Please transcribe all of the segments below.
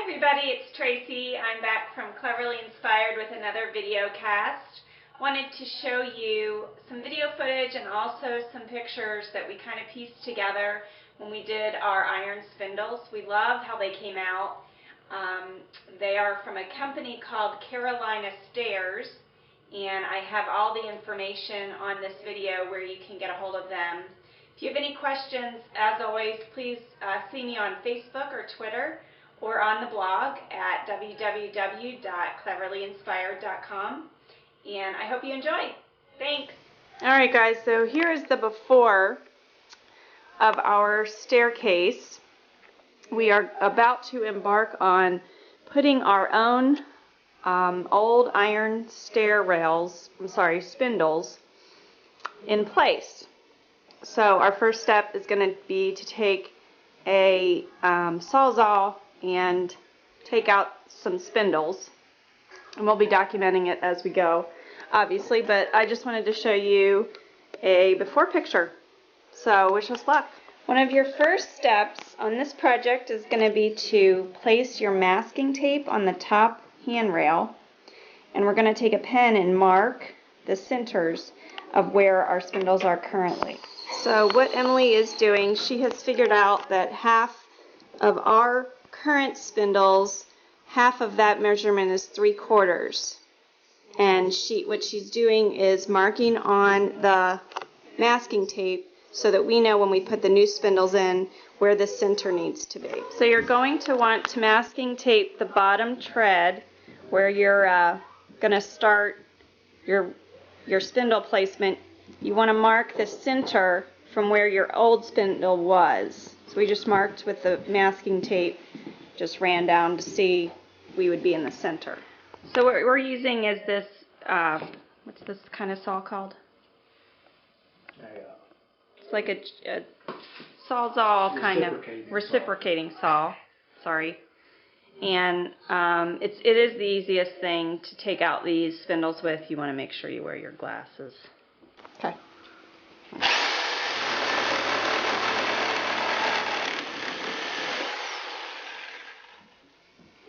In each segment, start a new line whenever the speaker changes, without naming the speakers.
Hi everybody, it's Tracy. I'm back from Cleverly Inspired with another video cast. Wanted to show you some video footage and also some pictures that we kind of pieced together when we did our Iron Spindles. We loved how they came out. They are from a company called Carolina Stairs, and I have all the information on this video where you can get a hold of them. If you have any questions, as always, please see me on Facebook or Twitter, or on the blog at www.cleverlyinspired.com. And I hope you enjoy. Thanks. Alright guys, so here is the before of our staircase. We are about to embark on putting our own old iron spindles in place. So our first step is going to be to take a sawzall and take out some spindles, and we'll be documenting it as we go, obviously, but I just wanted to show you a before picture. So wish us luck. One of your first steps on this project is going to be to place your masking tape on the top handrail, and we're going to take a pen and mark the centers of where our spindles are currently. So what Emily is doing, she has figured out that half of our current spindles, half of that measurement is 3/4. And what she's doing is marking on the masking tape so that we know when we put the new spindles in where the center needs to be. So you're going to want to masking tape the bottom tread where you're going to start your spindle placement. You want to mark the center from where your old spindle was. So we just marked with the masking tape, just ran down to see we would be in the center. So what we're using is this, what's this kind of saw called? It's like a sawzall kind of, reciprocating saw, sorry. And it is the easiest thing to take out these spindles with. You want to make sure you wear your glasses. Okay.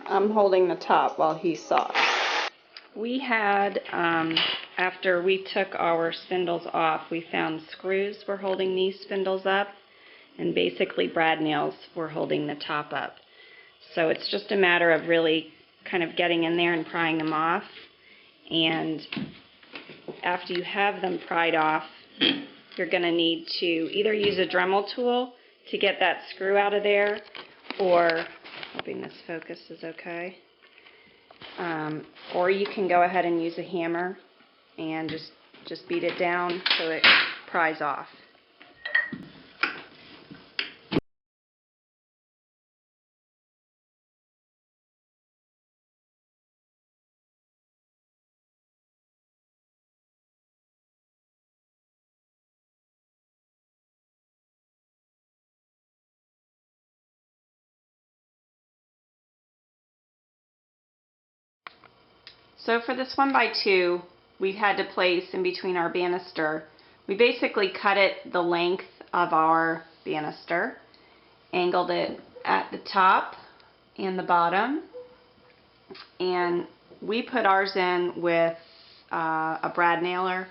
I'm holding the top while he saws. We had, after we took our spindles off, we found screws were holding these spindles up, and basically brad nails were holding the top up. So it's just a matter of really kind of getting in there and prying them off. And after you have them pried off, you're going to need to either use a Dremel tool to get that screw out of there, or hoping this focus is okay. Or you can go ahead and use a hammer and just beat it down so it pries off. So for this 1x2, we had to place in between our banister. We basically cut it the length of our banister, angled it at the top and the bottom, and we put ours in with a brad nailer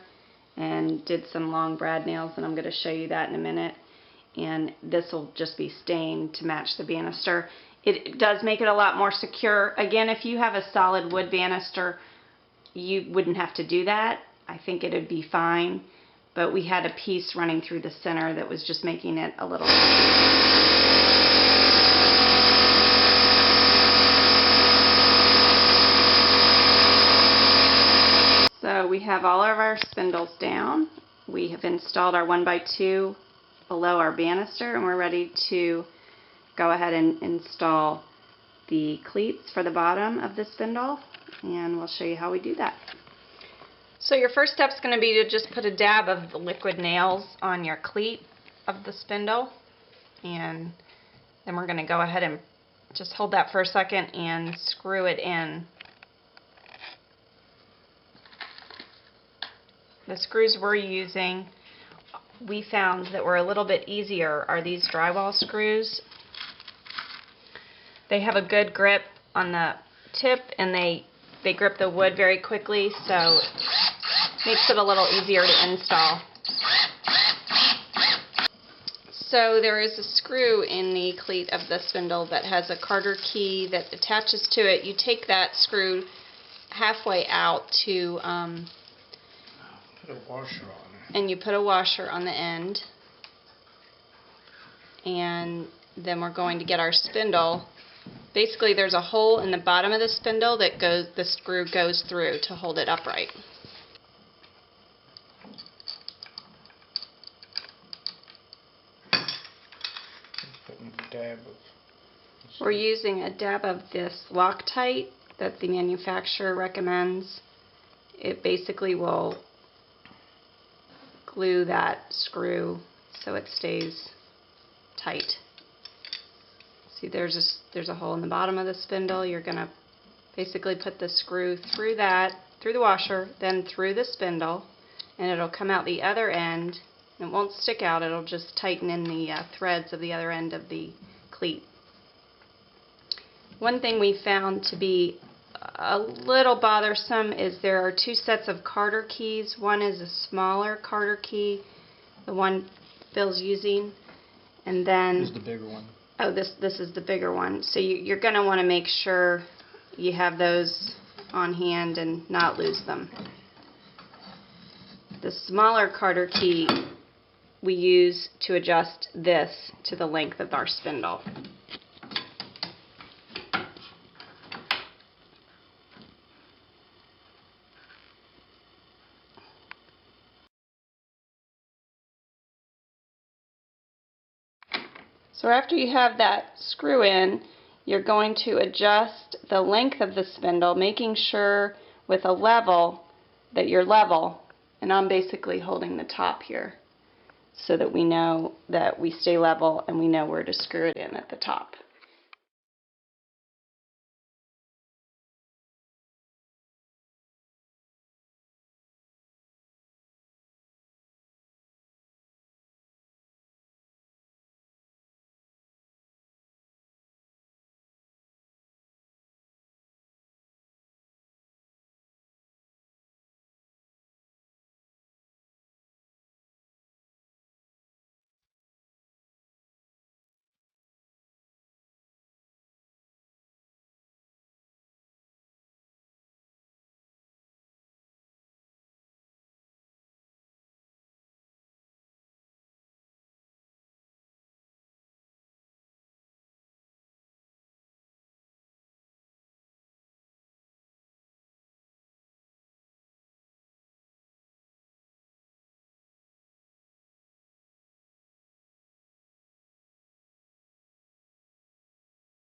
and did some long brad nails, and I'm going to show you that in a minute. And this will just be stained to match the banister. It does make it a lot more secure. Again, if you have a solid wood banister, you wouldn't have to do that. I think it would be fine. But we had a piece running through the center that was just making it a little... So we have all of our spindles down. We have installed our 1x2 below our banister, and we're ready to go ahead and install the cleats for the bottom of the spindle, and we'll show you how we do that. So your first step is going to be to just put a dab of the liquid nails on your cleat of the spindle, and then we're going to go ahead and just hold that for a second and screw it in. The screws we're using, we found that were a little bit easier, are these drywall screws. They have a good grip on the tip, and they grip the wood very quickly, so it makes it a little easier to install. So there is a screw in the cleat of the spindle that has a Carter key that attaches to it. You take that screw halfway out to
put a washer on it.
And you put a washer on the end, and then we're going to get our spindle. Basically there's a hole in the bottom of the spindle that the screw goes through to hold it upright. We're using a dab of this Loctite that the manufacturer recommends. It basically will glue that screw so it stays tight. See, there's a hole in the bottom of the spindle. You're going to basically put the screw through the washer, then through the spindle, and it'll come out the other end. It won't stick out, it'll just tighten in the threads of the other end of the cleat. One thing we found to be a little bothersome is there are two sets of Carter keys. One is a smaller Carter key, the one Phil's using, and then
this is the bigger one.
Oh, this is the bigger one. So you're going to want to make sure you have those on hand and not lose them. The smaller Carter key we use to adjust this to the length of our spindle. So after you have that screw in, you're going to adjust the length of the spindle, making sure with a level that you're level, and I'm basically holding the top here so that we know that we stay level and we know where to screw it in at the top.